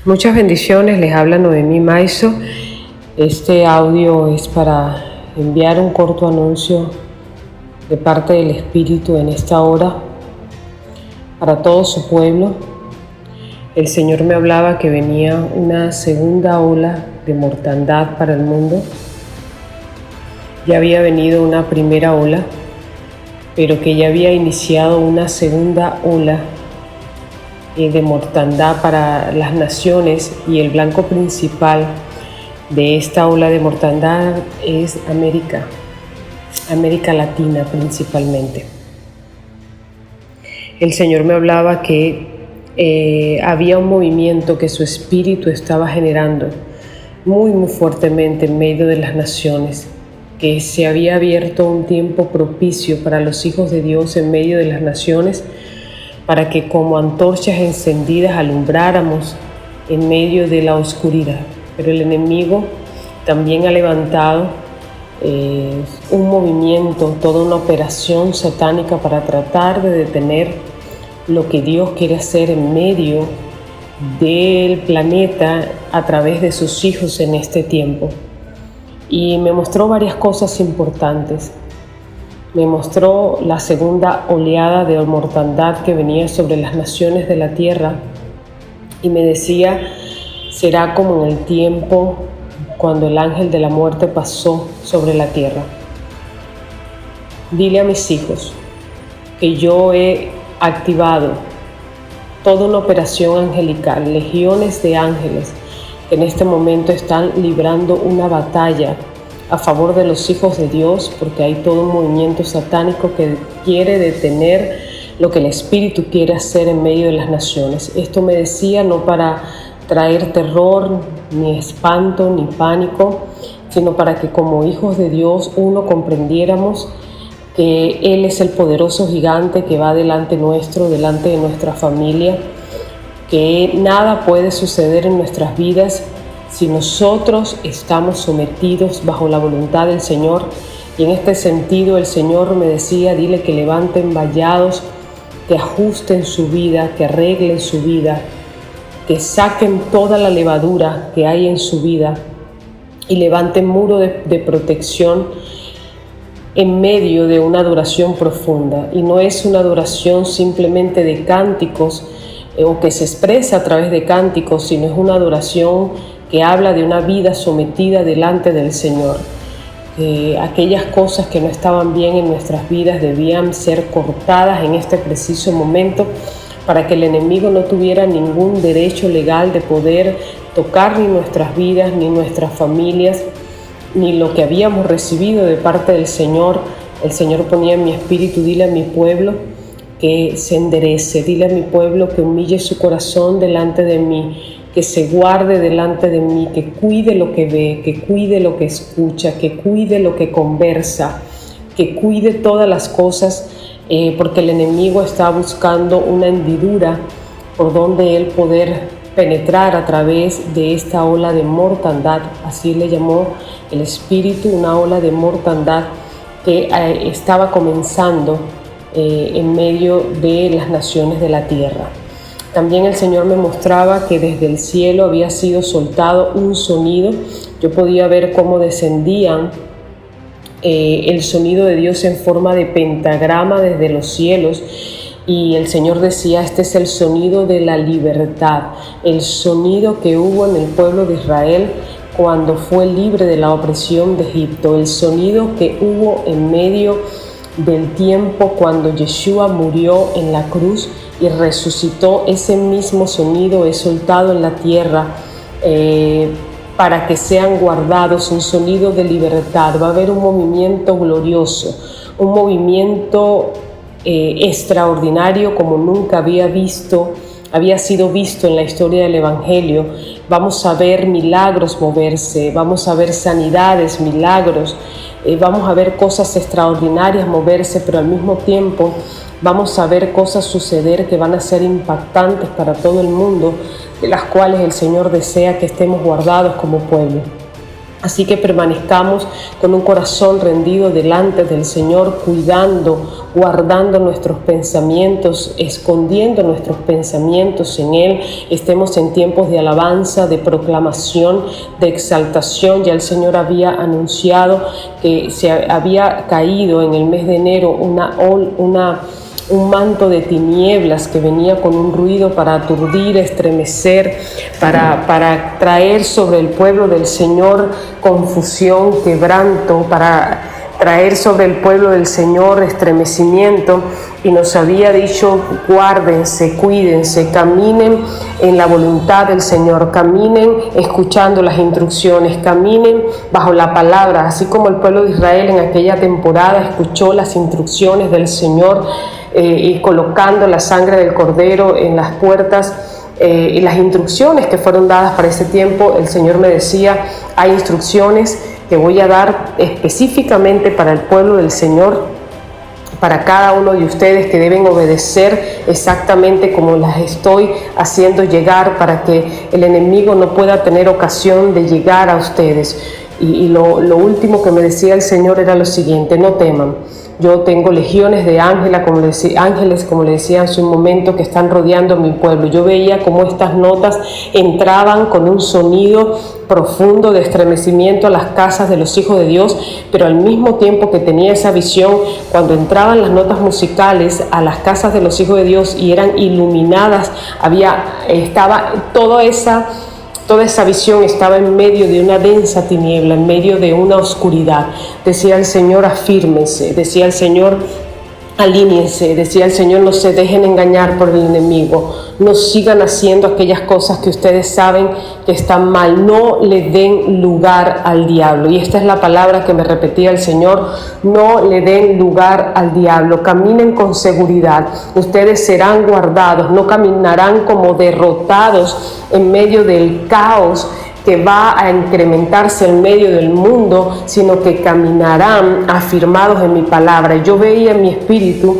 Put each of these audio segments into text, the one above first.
Muchas bendiciones, les habla Noemí Maizo. Este audio es para enviar un corto anuncio de parte del Espíritu en esta hora para todo su pueblo. El Señor me hablaba que venía una segunda ola de mortandad para el mundo. Ya había venido una primera ola, pero que ya había iniciado una segunda ola de mortandad para las naciones, y el blanco principal de esta ola de mortandad es América Latina principalmente. El Señor me hablaba que había un movimiento que su espíritu estaba generando muy fuertemente en medio de las naciones, que se había abierto un tiempo propicio para los hijos de Dios en medio de las naciones, para que como antorchas encendidas alumbráramos en medio de la oscuridad. Pero el enemigo también ha levantado un movimiento, toda una operación satánica para tratar de detener lo que Dios quiere hacer en medio del planeta a través de sus hijos en este tiempo. Y me mostró varias cosas importantes. Me mostró la segunda oleada de mortandad que venía sobre las naciones de la tierra, y me decía: será como en el tiempo cuando el ángel de la muerte pasó sobre la tierra. Dile a mis hijos que yo he activado toda una operación angelical, legiones de ángeles que en este momento están librando una batalla a favor de los hijos de Dios, porque hay todo un movimiento satánico que quiere detener lo que el Espíritu quiere hacer en medio de las naciones. Esto me decía no para traer terror, ni espanto, ni pánico, sino para que como hijos de Dios comprendiéramos que Él es el poderoso gigante que va delante nuestro, delante de nuestra familia, que nada puede suceder en nuestras vidas si nosotros estamos sometidos bajo la voluntad del Señor. Y en este sentido el Señor me decía: dile que levanten vallados, que ajusten su vida, que arreglen su vida, que saquen toda la levadura que hay en su vida y levanten muro de protección en medio de una adoración profunda. Y no es una adoración simplemente de cánticos o que se expresa a través de cánticos, sino es una adoración que habla de una vida sometida delante del Señor. Aquellas cosas que no estaban bien en nuestras vidas debían ser cortadas en este preciso momento, para que el enemigo no tuviera ningún derecho legal de poder tocar ni nuestras vidas, ni nuestras familias, ni lo que habíamos recibido de parte del Señor. El Señor ponía en mi espíritu: dile a mi pueblo que se enderece, dile a mi pueblo que humille su corazón delante de mí, que se guarde delante de mí, que cuide lo que ve, que cuide lo que escucha, que cuide lo que conversa, que cuide todas las cosas, porque el enemigo está buscando una hendidura por donde él poder penetrar a través de esta ola de mortandad. Así le llamó el Espíritu, una ola de mortandad que estaba comenzando en medio de las naciones de la tierra. También el Señor me mostraba que desde el cielo había sido soltado un sonido. Yo podía ver cómo descendían el sonido de Dios en forma de pentagrama desde los cielos, y el Señor decía: este es el sonido de la libertad, el sonido que hubo en el pueblo de Israel cuando fue libre de la opresión de Egipto, el sonido que hubo en medio del tiempo cuando Yeshua murió en la cruz y resucitó. Ese mismo sonido es soltado en la tierra para que sean guardados, un sonido de libertad. Va a haber un movimiento glorioso, un movimiento extraordinario como nunca había sido visto en la historia del Evangelio. Vamos a ver milagros moverse, vamos a ver sanidades, milagros, vamos a ver cosas extraordinarias moverse, pero al mismo tiempo vamos a ver cosas suceder que van a ser impactantes para todo el mundo, de las cuales el Señor desea que estemos guardados como pueblo. Así que permanezcamos con un corazón rendido delante del Señor, cuidando, guardando nuestros pensamientos, escondiendo nuestros pensamientos en Él. Estemos en tiempos de alabanza, de proclamación, de exaltación. Ya el Señor había anunciado que se había caído en el mes de enero un manto de tinieblas que venía con un ruido para aturdir, estremecer, para traer sobre el pueblo del Señor confusión, quebranto, para traer sobre el pueblo del Señor estremecimiento. Y nos había dicho: guárdense, cuídense, caminen en la voluntad del Señor, caminen escuchando las instrucciones, caminen bajo la palabra, así como el pueblo de Israel en aquella temporada escuchó las instrucciones del Señor, y colocando la sangre del cordero en las puertas, y las instrucciones que fueron dadas para ese tiempo. El Señor me decía: hay instrucciones que voy a dar específicamente para el pueblo del Señor, para cada uno de ustedes, que deben obedecer exactamente como las estoy haciendo llegar, para que el enemigo no pueda tener ocasión de llegar a ustedes. Y lo último que me decía el Señor era lo siguiente: no teman. Yo tengo legiones de ángeles, como le decía hace un momento, que están rodeando mi pueblo. Yo veía cómo estas notas entraban con un sonido profundo de estremecimiento a las casas de los hijos de Dios, pero al mismo tiempo que tenía esa visión, cuando entraban las notas musicales a las casas de los hijos de Dios y eran iluminadas, estaba toda esa visión estaba en medio de una densa tiniebla, en medio de una oscuridad. Decía el Señor: afírmense, decía el Señor: alíñense, decía el Señor: no se dejen engañar por el enemigo, no sigan haciendo aquellas cosas que ustedes saben que están mal, no le den lugar al diablo. Y esta es la palabra que me repetía el Señor: no le den lugar al diablo, caminen con seguridad, ustedes serán guardados, no caminarán como derrotados en medio del caos que va a incrementarse en medio del mundo, sino que caminarán afirmados en mi palabra. Yo veía en mi espíritu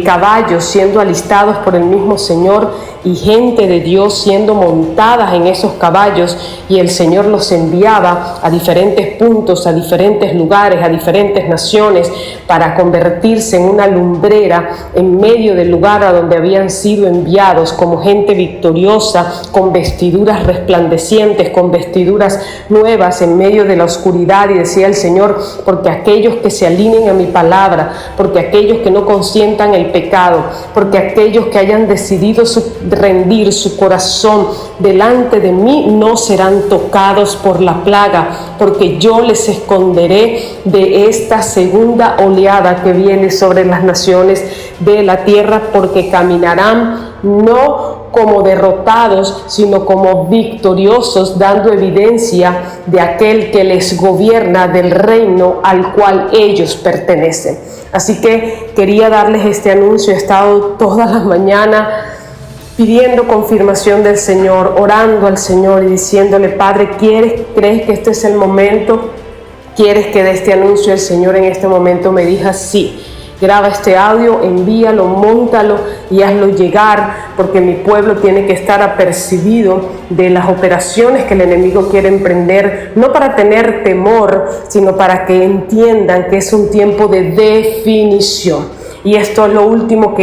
caballos siendo alistados por el mismo Señor y gente de Dios siendo montadas en esos caballos, y el Señor los enviaba a diferentes puntos, a diferentes lugares, a diferentes naciones, para convertirse en una lumbrera en medio del lugar a donde habían sido enviados, como gente victoriosa, con vestiduras resplandecientes, con vestiduras nuevas en medio de la oscuridad. Y decía el Señor: porque aquellos que se alineen a mi palabra, porque aquellos que no consientan el pecado, porque aquellos que hayan decidido rendir su corazón delante de mí, no serán tocados por la plaga, porque yo les esconderé de esta segunda oleada que viene sobre las naciones de la tierra, porque caminarán no como derrotados, sino como victoriosos, dando evidencia de aquel que les gobierna, del reino al cual ellos pertenecen. Así que quería darles este anuncio. He estado todas las mañanas pidiendo confirmación del Señor, orando al Señor y diciéndole: Padre, ¿crees que este es el momento? ¿Quieres que dé este anuncio? El Señor en este momento me dijo: sí. Graba este audio, envíalo, móntalo y hazlo llegar, porque mi pueblo tiene que estar apercibido de las operaciones que el enemigo quiere emprender, no para tener temor, sino para que entiendan que es un tiempo de definición. Y esto es lo último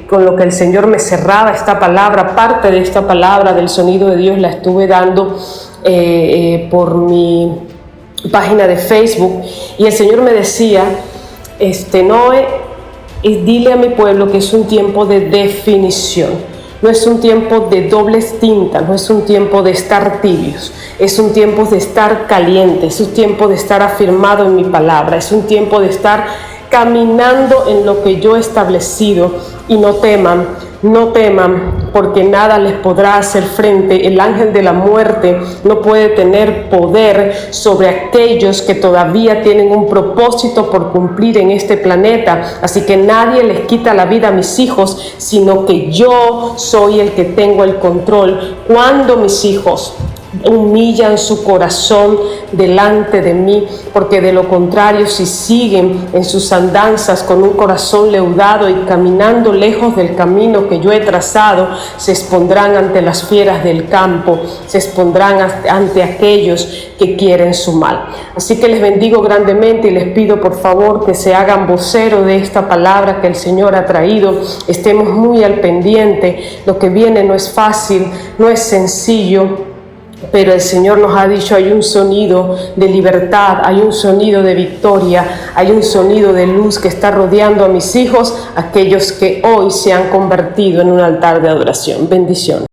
con lo que el Señor me cerraba esta palabra. Parte de esta palabra del sonido de Dios la estuve dando por mi página de Facebook, y el Señor me decía: Noé, dile a mi pueblo que es un tiempo de definición. No es un tiempo de dobles tintas, no es un tiempo de estar tibios, es un tiempo de estar caliente, es un tiempo de estar afirmado en mi palabra, es un tiempo de estar caminando en lo que yo he establecido. Y no teman, porque nada les podrá hacer frente. El ángel de la muerte no puede tener poder sobre aquellos que todavía tienen un propósito por cumplir en este planeta. Así que nadie les quita la vida a mis hijos, sino que yo soy el que tengo el control. Cuando mis hijos humillan su corazón delante de mí, porque de lo contrario, si siguen en sus andanzas con un corazón leudado y caminando lejos del camino que yo he trazado, se expondrán ante las fieras del campo, se expondrán ante aquellos que quieren su mal. Así que les bendigo grandemente y les pido por favor que se hagan vocero de esta palabra que el Señor ha traído. Estemos muy al pendiente. Lo que viene no es fácil, no es sencillo, pero el Señor nos ha dicho: hay un sonido de libertad, hay un sonido de victoria, hay un sonido de luz que está rodeando a mis hijos, aquellos que hoy se han convertido en un altar de adoración. Bendiciones.